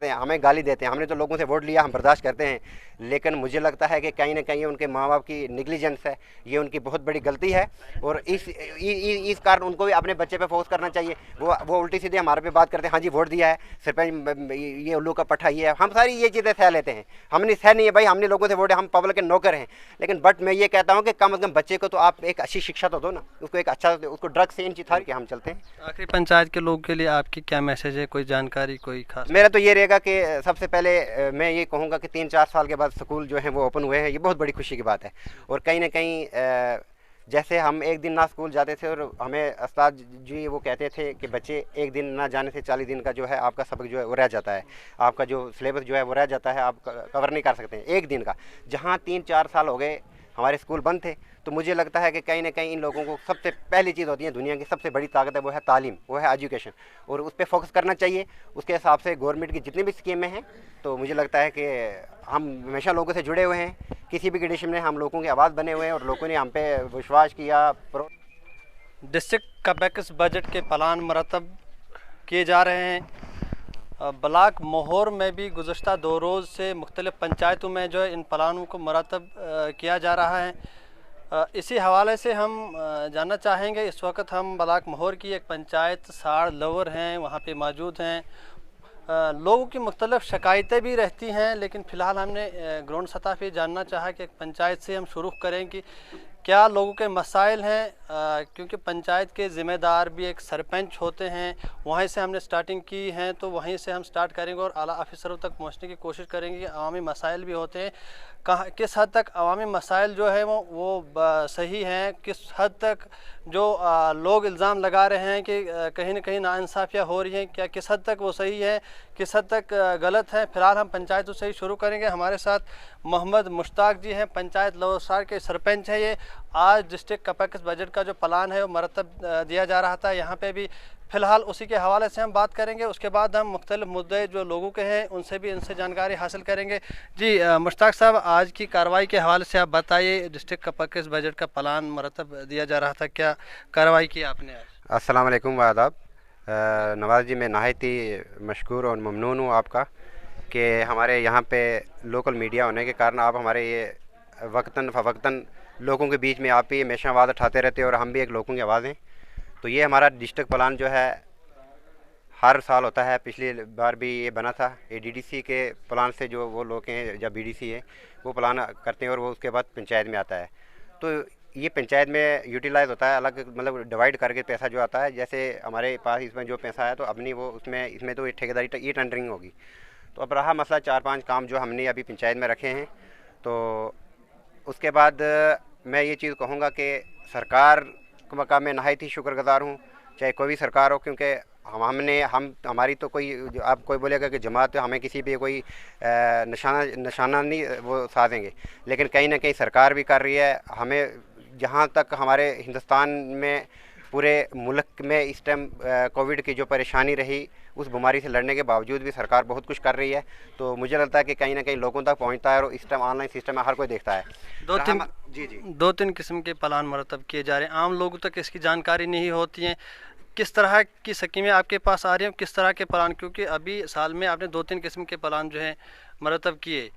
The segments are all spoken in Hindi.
हैं, हमें गाली देते हैं। हमने तो लोगों से वोट लिया, हम बर्दाश्त करते हैं, लेकिन मुझे लगता है कि कहीं ना कहीं उनके माँ बाप की निगलिजेंस है, ये उनकी बहुत बड़ी गलती है। और इस कारण उनको भी अपने बच्चे पे फोकस करना चाहिए। वो उल्टी सीधे हमारे पे बात करते हैं, हाँ जी वोट दिया है सरपंच, ये उल्लू का पट्टा, ये है। हम सारी ये चीज़ें सह लेते हैं, हमने सह नहीं है भाई, हमने लोगों से वोट, हम पब्लिक के नौकर हैं। लेकिन बट मैं ये कहता हूँ कि कम अज़ कम बच्चे को तो आप एक अच्छी शिक्षा तो दो ना, उसको एक अच्छा, उसको ड्रग से इन चीज़ था कि हम चलते हैं। आखिरी पंचायत के लोगों के लिए आपकी क्या मैसेज है, कोई जानकारी, कोई खास? मेरा तो ये रहेगा कि सबसे पहले मैं ये कहूँगा कि 3-4 साल के बाद स्कूल जो है वो ओपन हुए हैं, ये बहुत बड़ी खुशी की बात है। और कहीं ना कहीं जैसे हम एक दिन ना स्कूल जाते थे और हमें उस्ताद जी वो कहते थे कि बच्चे एक दिन ना जाने से 40 दिन का जो है आपका सबक जो है वो रह जाता है, आपका जो सिलेबस जो है वो रह जाता है, आप कवर नहीं कर सकते हैं एक दिन का। जहाँ 3-4 साल हो गए हमारे स्कूल बंद थे, तो मुझे लगता है कि कहीं ना कहीं इन लोगों को सबसे पहली चीज़ होती है, दुनिया की सबसे बड़ी ताकत है वो है तालीम, वो है एजुकेशन, और उस पर फोकस करना चाहिए। उसके हिसाब से गवर्नमेंट की जितनी भी स्कीमें हैं, तो मुझे लगता है कि हम हमेशा लोगों से जुड़े हुए हैं, किसी भी कंडीशन में हम लोगों की आवाज़ बने हुए हैं और लोगों ने हम पे विश्वास किया। डिस्ट्रिक्ट का बैकस बजट के प्लान मरतब किए जा रहे हैं। ब्लॉक मोहर में भी गुज़श्ता 2 रोज़ से मुख्तलिफ़ पंचायतों में जो है इन प्लानों को मरतब किया जा रहा है। इसी हवाले से हम जानना चाहेंगे, इस वक्त हम ब्लॉक मोहर की एक पंचायत साड़ लवर हैं, वहाँ पे मौजूद हैं। लोगों की मुख्तलिफ़ शिकायतें भी रहती हैं, लेकिन फ़िलहाल हमने ग्राउंड सतह पे जानना चाहा कि एक पंचायत से हम शुरू करें कि क्या लोगों के मसाइल हैं, क्योंकि पंचायत के ज़िम्मेदार भी एक सरपंच होते हैं। वहीं से हमने स्टार्टिंग की है, तो वहीं से हम स्टार्ट करेंगे और आला ऑफिसरों तक पहुंचने की कोशिश करेंगे कि अवामी मसाइल भी होते हैं, कहाँ किस हद तक अवामी मसाइल जो है वो सही हैं, किस हद तक जो लोग इल्ज़ाम लगा रहे हैं कि कहीं ना कहीं नाइंसाफ़ियाँ हो रही हैं, क्या किस हद तक वो सही है, किस हद तक गलत है। फ़िलहाल हम पंचायतों से ही शुरू करेंगे। हमारे साथ मोहम्मद मुश्ताक जी हैं, पंचायत लवसार के सरपंच हैं। ये आज डिस्ट्रिक्ट कैपेक्स बजट का जो प्लान है वो मरतब दिया जा रहा था, यहाँ पे भी फ़िलहाल उसी के हवाले से हम बात करेंगे। उसके बाद हम मुख्तलिफ़ मुद्दे जो लोगों के हैं उनसे भी इनसे जानकारी हासिल करेंगे। जी मुश्ताक साहब, आज की कार्रवाई के हवाले से आप बताइए, डिस्ट्रिक्ट कैपेक्स बजट का प्लान मरतब दिया जा रहा था, क्या कार्रवाई की आपने आज? अस्सलाम वालेकुम व आदाब। नवाज़ जी, मैं नहायत ही मशकूर और ममनून हूँ आपका कि हमारे यहाँ पे लोकल मीडिया होने के कारण आप हमारे ये वक्तन फ़वक्तन लोगों के बीच में आप ही हमेशा आवाज़ उठाते रहते हैं और हम भी एक लोगों की आवाज़ हैं। तो ये हमारा डिस्ट्रिक्ट प्लान जो है हर साल होता है, पिछली बार भी ये बना था। ये डीडीसी के प्लान से जो वो लोग हैं या बीडीसी है वो प्लान करते हैं और वो उसके बाद पंचायत में आता है। तो ये पंचायत में यूटिलाइज़ होता है, अलग मतलब डिवाइड करके पैसा जो आता है। जैसे हमारे पास इसमें जो पैसा है तो अपनी वो इसमें तो ये ठेकेदारी ये टेंडरिंग होगी। तो अब रहा मसला 4-5 काम जो हमने अभी पंचायत में रखे हैं। तो उसके बाद मैं ये चीज़ कहूँगा कि सरकार को मकाम में नहायत ही शुक्रगुज़ार हूँ, चाहे कोई भी सरकार हो, क्योंकि हम हमारी तो कोई आप कोई बोलेगा कि जमात है, हमें किसी पे कोई निशाना नहीं वो साधेंगे, लेकिन कहीं ना कहीं सरकार भी कर रही है। हमें जहाँ तक हमारे हिंदुस्तान में पूरे मुल्क में इस टाइम कोविड की जो परेशानी रही, उस बीमारी से लड़ने के बावजूद भी सरकार बहुत कुछ कर रही है। तो मुझे लगता है कि कहीं ना कहीं लोगों तक पहुंचता है और इस टाइम ऑनलाइन सिस्टम में हर कोई देखता है। दो तीन जी जी। 2-3 किस्म के प्लान मरतब किए जा रहे हैं, आम लोगों तक इसकी जानकारी नहीं होती है। किस तरह की स्कीमें आपके पास आ रही हैं, किस तरह के प्लान, क्योंकि अभी साल में आपने 2-3 किस्म के प्लान जो है मरतब किए।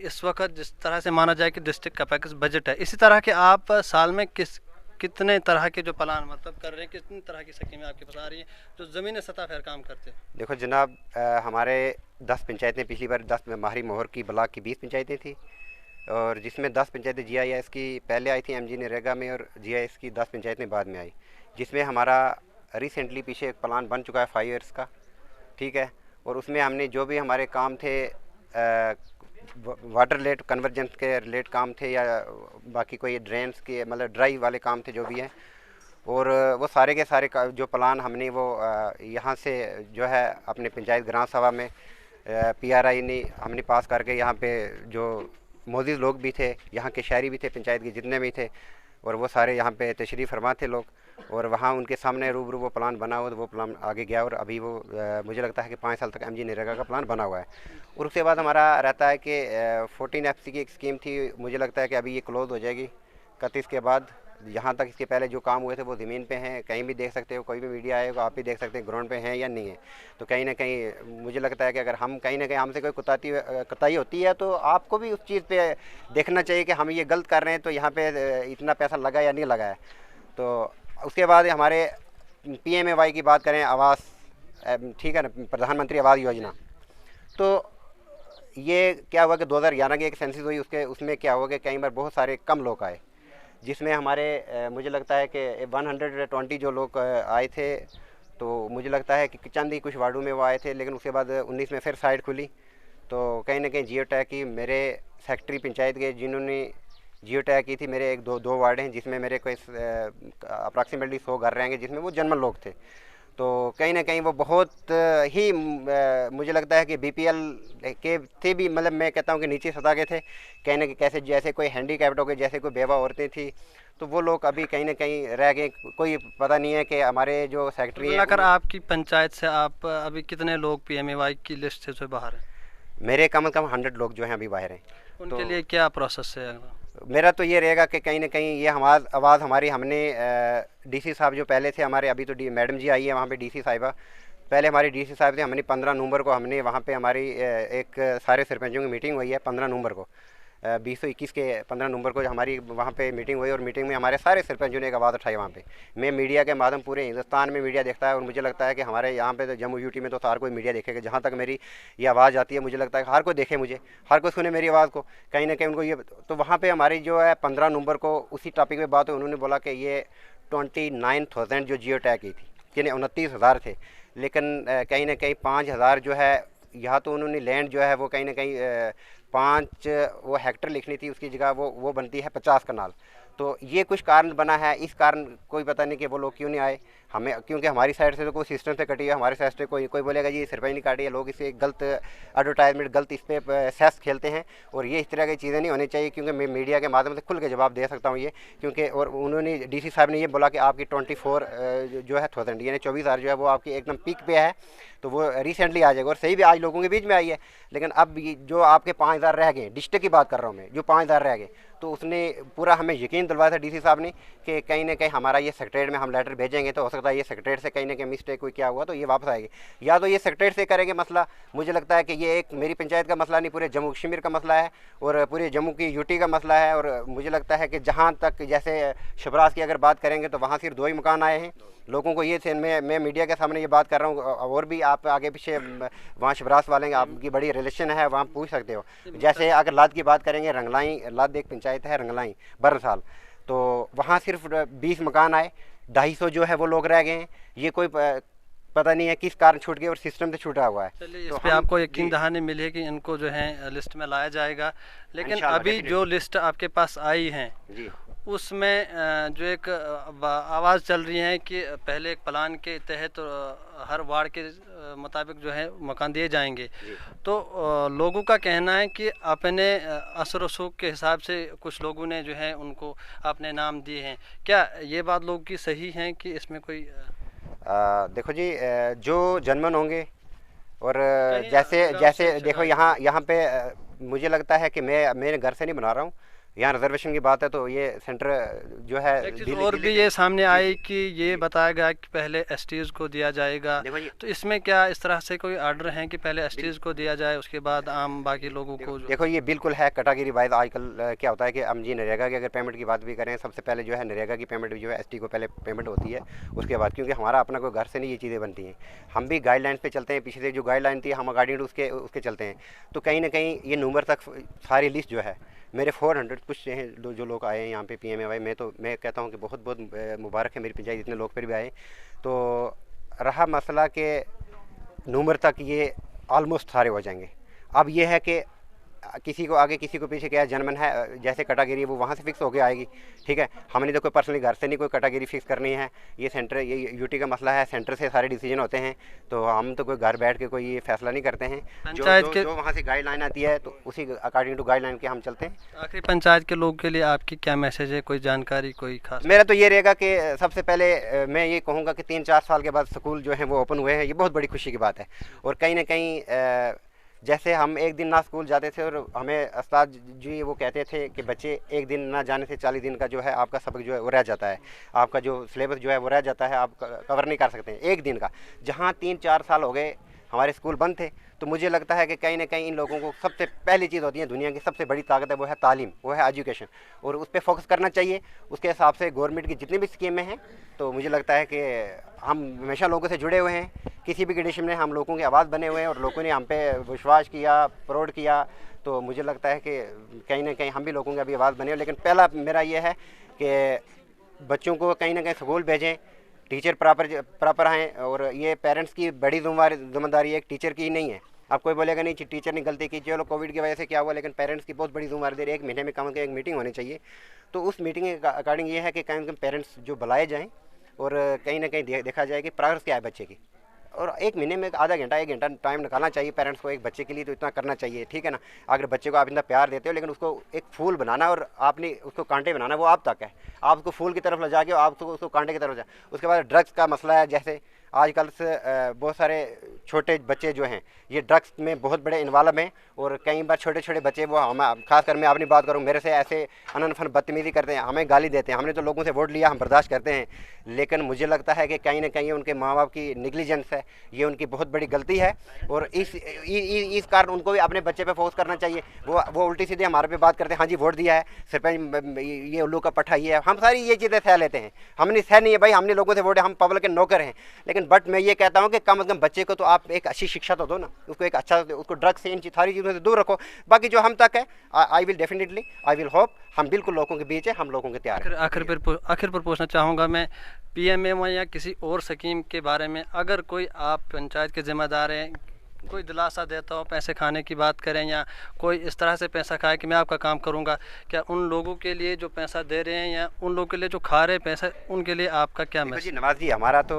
इस वक्त जिस तरह से माना जाए कि डिस्ट्रिक्ट कैपेक्स बजट है, इसी तरह के आप साल में कितने तरह के जो प्लान मतलब कर रहे हैं, कितनी तरह की स्कीमें आपके पास आ रही हैं जो ज़मीनी सतह पर काम करते हैं? देखो जनाब, हमारे 10 पंचायतें, पिछली बार 10 माही मोहर की ब्लॉक की 20 पंचायतें थी, और जिसमें 10 पंचायतें जीआईएस की पहले आई थी एमजी नरेगा में, और जीआईएस की 10 पंचायतें बाद में आई, जिसमें हमारा रिसेंटली पीछे एक प्लान बन चुका है 5 ईयर्स का, ठीक है। और उसमें हमने जो भी हमारे काम थे, वाटर लेट कन्वर्जेंस के रिलेट काम थे, या बाकी कोई ड्रेन्स के मतलब ड्राई वाले काम थे जो भी हैं, और वो सारे के सारे जो प्लान हमने वो यहाँ से जो है अपने पंचायत ग्राम सभा में पीआरआई ने हमने पास करके, यहाँ पे जो मौजूद लोग भी थे, यहाँ के शहरी भी थे, पंचायत के जितने भी थे, और वो सारे यहाँ पे तशरीफ़ फरमा थे लोग, और वहाँ उनके सामने रूबरू वो प्लान बना हुआ, तो वो प्लान आगे गया, और अभी वो मुझे लगता है कि 5 साल तक एमजी नरेगा का प्लान बना हुआ है। और उसके बाद हमारा रहता है कि 14 FC की एक स्कीम थी, मुझे लगता है कि अभी ये क्लोज़ हो जाएगी 31 के बाद, यहाँ तक इसके पहले जो काम हुए थे वो ज़मीन पे हैं, कहीं भी देख सकते हो, कोई भी मीडिया आएगा आप भी देख सकते हैं ग्राउंड पे हैं या नहीं है। तो कहीं ना कहीं मुझे लगता है कि अगर हम कहीं ना कहीं हमसे कोई कोताही होती है तो आपको भी उस चीज़ पे देखना चाहिए कि हम ये गलत कर रहे हैं, तो यहाँ पे इतना पैसा लगा या नहीं लगा है। तो उसके बाद हमारे PMAY की बात करें, आवास, ठीक है ना, प्रधानमंत्री आवास योजना, तो ये क्या हुआ कि 2011 की एक सेंसस हुई, उसमें क्या हुआ कि कई बार बहुत सारे कम लोग आए, जिसमें हमारे मुझे लगता है कि 120 जो लोग आए थे। तो मुझे लगता है कि चंद ही कुछ वार्डों में वो आए थे, लेकिन उसके बाद 19 में फिर साइड खुली। तो कहीं ना कहीं जियो टैग की मेरे सेक्रेटरी पंचायत के जिन्होंने जियो टैग की थी, मेरे एक दो वार्ड हैं जिसमें मेरे कोई अप्रॉक्सीमेटली 100 घर रहेंगे जिसमें वो जनरल लोग थे। तो कहीं ना कहीं वो बहुत ही मुझे लगता है कि BPL के थे भी, मतलब मैं कहता हूँ कि नीचे सतह के थे, कहीं ना कहीं कैसे जैसे कोई हैंडीकैप्ड हो गए, जैसे कोई बेवा औरतें थी, तो वो लोग अभी कहीं ना कहीं रह गए। कोई पता नहीं है कि हमारे जो सेक्रेटरी हैं, अगर आपकी पंचायत से आप अभी कितने लोग PMAY की लिस्ट से बाहर हैं? मेरे कम से कम 100 लोग जो हैं अभी बाहर हैं। उनके लिए क्या प्रोसेस है? मेरा तो ये रहेगा कि कहीं ना कहीं ये आवाज़ हमारी, हमने DC साहब जो पहले थे हमारे, अभी तो मैडम जी आई है वहाँ पे, DC साहिबा, पहले हमारी DC साहब थे, हमने 15 नवंबर को हमने वहाँ पे हमारी एक सारे सरपंचों की मीटिंग हुई है 15 नवंबर को, 2021 के 15 नवंबर को हमारी वहाँ पे मीटिंग हुई, और मीटिंग में हमारे सारे सरपंचों ने एक आवाज़ उठाई वहाँ पे। मैं मीडिया के माध्यम पूरे हिंदुस्तान में मीडिया देखता है, और मुझे लगता है कि हमारे यहाँ पे तो जम्मू UT में तो हर कोई मीडिया देखेगा। जहाँ तक मेरी ये आवाज़ आती है, मुझे लगता है कि हर कोई देखे मुझे, हर कोई सुने मेरी आवाज़ को, कहीं ना कहीं उनको ये। तो वहाँ पर हमारी जो है 15 नवंबर को उसी टॉपिक पर बात हुई, उन्होंने बोला कि ये 29,000 जो जियो टैग की थी, यानी 29,000 थे, लेकिन कहीं ना कहीं 5,000 जो है, यहाँ तो उन्होंने लैंड जो है वो कहीं ना कहीं 5 वो हेक्टर लिखनी थी, उसकी जगह वो बनती है 50 कनाल। तो ये कुछ कारण बना है, इस कारण कोई पता नहीं कि वो लोग क्यों नहीं आए हमें, क्योंकि हमारी साइड से तो कोई सिस्टम से कटी है, हमारे साइड से कोई बोलेगा जी सरपंच नहीं काटी है, लोग इसे गलत एडवर्टाइजमेंट, गलत इस पर सेस खेलते हैं, और ये इस तरह की चीज़ें नहीं होनी चाहिए। क्योंकि मैं मीडिया के माध्यम से खुल के जवाब दे सकता हूँ ये, क्योंकि और उन्होंने DC साहब ने ये बोला कि आपकी 24 जो है 1000 यानी 24,000 जो है वो आपकी एकदम पीक पे है, तो वो रिसेंटली आ जाएगा, और सही भी आज लोगों के बीच में आई है। लेकिन अब जो आपके 5,000 रह गए, डिस्ट्रिक्ट की बात कर रहा हूँ मैं, जो 5,000 रह गए, तो उसने पूरा हमें यकीन दिलवाया था DC साहब ने कि कहीं ना कहीं हमारा ये सेक्रेटरीट में हम लेटर भेजेंगे, तो हो सकता है ये सेक्रेटरीट से कहीं ना कहीं मिस्टेक हुई, क्या हुआ तो ये वापस आएगी, या तो ये सेक्रेटरीट से करेंगे मसला। मुझे लगता है कि ये एक मेरी पंचायत का मसला नहीं, पूरे जम्मू कश्मीर का मसला है, और पूरे जम्मू की UT का मसला है। और मुझे लगता है कि जहाँ तक जैसे शबराज की अगर बात करेंगे तो वहाँ सिर्फ 2 ही मकान आए हैं लोगों को, ये थे। मैं मीडिया के सामने ये बात कर रहा हूँ, और भी आप आगे पीछे वहाँ शबराज वाले आपकी बड़ी रिलेशन है, वहाँ पूछ सकते हो। जैसे अगर लाद की बात करेंगे, रंगलाई, लाद एक पंचायत है रंगलाई बरसाल, तो वहाँ सिर्फ 20 मकान आए, 250 जो है वो लोग रह गए हैं। ये कोई पता नहीं है किस कारण छूट गए, और सिस्टम से छूटा हुआ है। चलिए, इस पे आपको यकीन दहानी मिली है कि इनको जो है लिस्ट में लाया जाएगा। लेकिन अभी जो लिस्ट आपके पास आई है जी, उसमें जो एक आवाज़ चल रही है कि पहले एक प्लान के तहत हर वार्ड के मुताबिक जो है मकान दिए जाएंगे, तो लोगों का कहना है कि अपने असर रसूख के हिसाब से कुछ लोगों ने जो है उनको अपने नाम दिए हैं। क्या ये बात लोगों की सही है कि इसमें कोई देखो जी, जो जनमन होंगे, और जैसे देखो यहाँ पे मुझे लगता है कि मैं मेरे घर से नहीं बना रहा हूँ, यहाँ रिजर्वेशन की बात है, तो ये सेंटर जो है और भी ये सामने आई कि ये बताया गया कि पहले STs को दिया जाएगा, तो इसमें क्या इस तरह से कोई आर्डर है कि पहले STs को दिया जाए, उसके बाद आम बाकी लोगों को? देखो ये बिल्कुल है कैटेगरी वाइज। आजकल क्या होता है कि हम जी नरेगा की अगर पेमेंट की बात भी करें, सबसे पहले जो है नरेगा की पेमेंट जो है ST को पहले पेमेंट होती है, उसके बाद, क्योंकि हमारा अपना कोई घर से नहीं ये चीज़ें बनती हैं, हम भी गाइडलाइन पे चलते हैं, पिछले जो गाइडलाइन थी हम अकॉर्डिंग उसके चलते हैं। तो कहीं ना कहीं ये नवंबर तक सारी लिस्ट जो है, मेरे 400 कुछ हैं जो लोग आए हैं यहाँ पे PMAY, मैं कहता हूँ कि बहुत बहुत मुबारक है मेरी पंचायत, इतने लोग फिर भी आए। तो रहा मसला कि नवंबर तक ये ऑलमोस्ट सारे हो जाएंगे। अब ये है कि किसी को आगे किसी को पीछे क्या जनमन है, जैसे कैटेगरी वो वहाँ से फिक्स होके आएगी, ठीक है। हमने तो कोई पर्सनली घर से नहीं कोई कैटेगरी फिक्स करनी है, ये सेंटर, ये UT का मसला है, सेंटर से सारे डिसीजन होते हैं, तो हम तो कोई घर बैठ के कोई ये फैसला नहीं करते हैं। जो वहाँ से गाइडलाइन आती है तो उसी अकॉर्डिंग टू गाइडलाइन के हम चलते हैं। आखिरी पंचायत के लोगों के लिए आपकी क्या मैसेज है, कोई जानकारी, कोई खास? मेरा तो ये रहेगा कि सबसे पहले मैं ये कहूँगा कि 3-4 साल के बाद स्कूल जो है वो ओपन हुए हैं, ये बहुत बड़ी खुशी की बात है। और कहीं ना कहीं जैसे हम एक दिन ना स्कूल जाते थे और हमें उस्ताद जी वो कहते थे कि बच्चे एक दिन ना जाने से 40 दिन का जो है आपका सबक जो है वो रह जाता है, आपका जो सिलेबस जो है वो रह जाता है, आप कवर नहीं कर सकते हैं एक दिन का। जहाँ 3-4 साल हो गए हमारे स्कूल बंद थे, तो मुझे लगता है कि कहीं ना कहीं इन लोगों को सबसे पहली चीज़ होती है, दुनिया की सबसे बड़ी ताकत है वो है तालीम, वो है एजुकेशन, और उस पर फोकस करना चाहिए। उसके हिसाब से गवर्नमेंट की जितनी भी स्कीमें हैं, तो मुझे लगता है कि हम हमेशा लोगों से जुड़े हुए हैं, किसी भी कंडीशन में हम लोगों की आवाज़ बने हुए हैं और लोगों ने हम पे विश्वास किया, प्राउड किया, तो मुझे लगता है कि कहीं ना कहीं हम भी लोगों की अभी आवाज़ बने हुए। लेकिन पहला मेरा ये है कि बच्चों को कहीं ना कहीं स्कूल भेजें, टीचर प्रॉपर आएँ, और ये पेरेंट्स की बड़ी जिम्मेदारी है, एक टीचर की नहीं है। अब कोई बोलेगा नहीं टीचर ने गलती की, चलो कोविड की वजह से क्या हुआ, लेकिन पेरेंट्स की बहुत बड़ी जिम्मेदारी है। एक महीने में कम से कम एक मीटिंग होनी चाहिए, तो उस मीटिंग के अकॉर्डिंग ये है कि कहीं ना कहीं पेरेंट्स जो बुलाए जाएँ और कहीं ना कहीं देखा जाए कि प्रोग्रेस क्या है बच्चे की, और एक महीने में आधा घंटा 1 घंटा टाइम निकालना चाहिए पेरेंट्स को एक बच्चे के लिए, तो इतना करना चाहिए, ठीक है ना। अगर बच्चे को आप इतना प्यार देते हो, लेकिन उसको एक फूल बनाना और आपने उसको कांटे बनाना वो आप तक है। आप उसको फूल की तरफ ले जाके आप उसको कांटे की तरफ ले जाए। उसके बाद ड्रग्स का मसला है, जैसे आजकल से बहुत सारे छोटे बच्चे जो हैं ये ड्रग्स में बहुत बड़े इन्वॉल्व हैं, और कई बार छोटे छोटे बच्चे वो हम खासकर मैं अपनी बात करूँ, मेरे से ऐसे अनफन बदतमीजी करते हैं, हमें गाली देते हैं। हमने तो लोगों से वोट लिया, हम बर्दाश्त करते हैं, लेकिन मुझे लगता है कि कहीं ना कहीं उनके माँ बाप की निगलिजेंस है, ये उनकी बहुत बड़ी गलती है, और इस कारण उनको भी अपने बच्चे पे फोकस करना चाहिए। वो उल्टी सीधे हमारे पे बात करते हैं, हाँ जी वोट दिया है सरपंच, ये उल्लू का पट्टा ये है, हम सारी ये चीज़ें सह लेते हैं। हमने सह नहीं है भाई, हमने लोगों से वोट है, हम पब्लिक के नौकर हैं, लेकिन बट मैं ये कहता हूँ कि कम से कम बच्चे को तो आप एक अच्छी शिक्षा तो दो ना, उसको एक अच्छा, उसको ड्रग्स से इन सारी चीज़ों से दूर रखो। बाकी जो हम तक है, आई विल होप, हम बिल्कुल लोगों के बीच है, हम लोगों के तैयार हैं। आखिर पर पूछना चाहूँगा मैं, PMAY या किसी और स्कीम के बारे में अगर कोई आप पंचायत के जिम्मेदार हैं, कोई दिलासा देता हो, पैसे खाने की बात करें या कोई इस तरह से पैसा खाए कि मैं आपका काम करूंगा, क्या उन लोगों के लिए जो पैसा दे रहे हैं या उन लोगों के लिए जो खा रहे हैं पैसा, उनके लिए आपका क्या मैसेज? जी नवाज जी, हमारा तो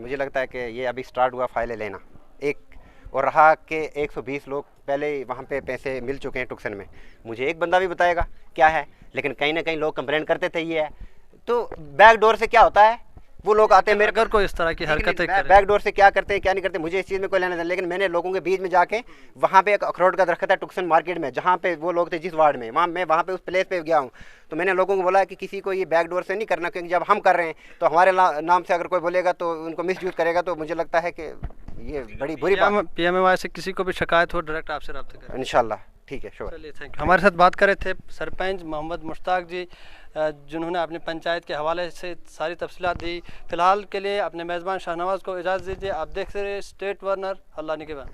मुझे लगता है कि ये अभी स्टार्ट हुआ फाइलें लेना एक, और रहा कि 120 लोग पहले वहाँ पे पैसे मिल चुके हैं टुक्सन में, मुझे एक बंदा भी बताएगा क्या है। लेकिन कहीं ना कहीं लोग कंप्लेंट करते थे ये है, तो बैक डोर से क्या होता है, वो लोग आते हैं मेरे, अगर कोई इस तरह की हरकतें करे, बैक डोर से क्या करते हैं क्या नहीं करते मुझे इस चीज़ में कोई लेना देना। लेकिन मैंने लोगों के बीच में जाके, वहाँ पे एक अखरोट का दरख्त है टुक्सन मार्केट में, जहाँ पे वो लोग थे जिस वार्ड में, मैं वहाँ पे उस प्लेस पे गया हूँ, तो मैंने लोगों को बोला कि किसी को ये बैक डोर से नहीं करना, क्योंकि जब हम कर रहे हैं तो हमारे नाम से अगर कोई बोलेगा तो उनको मिसयूज करेगा, तो मुझे लगता है कि ये बड़ी बुरी बात। PMAY से किसी को भी शिकायत हो डायरेक्ट आपसे रब्ता करें इंशाल्लाह, ठीक है, श्योर। चलिए, थैंक यू। हमारे साथ बात कर रहे थे सरपंच मोहम्मद मुश्ताक जी, जिन्होंने अपनी पंचायत के हवाले से सारी तफसीलात दी। फिलहाल के लिए अपने मेज़बान शाहनवाज़ को इजाज़त दीजिए। आप देखते रहिए स्टेट वर्नर, अल्लाह निगहबान।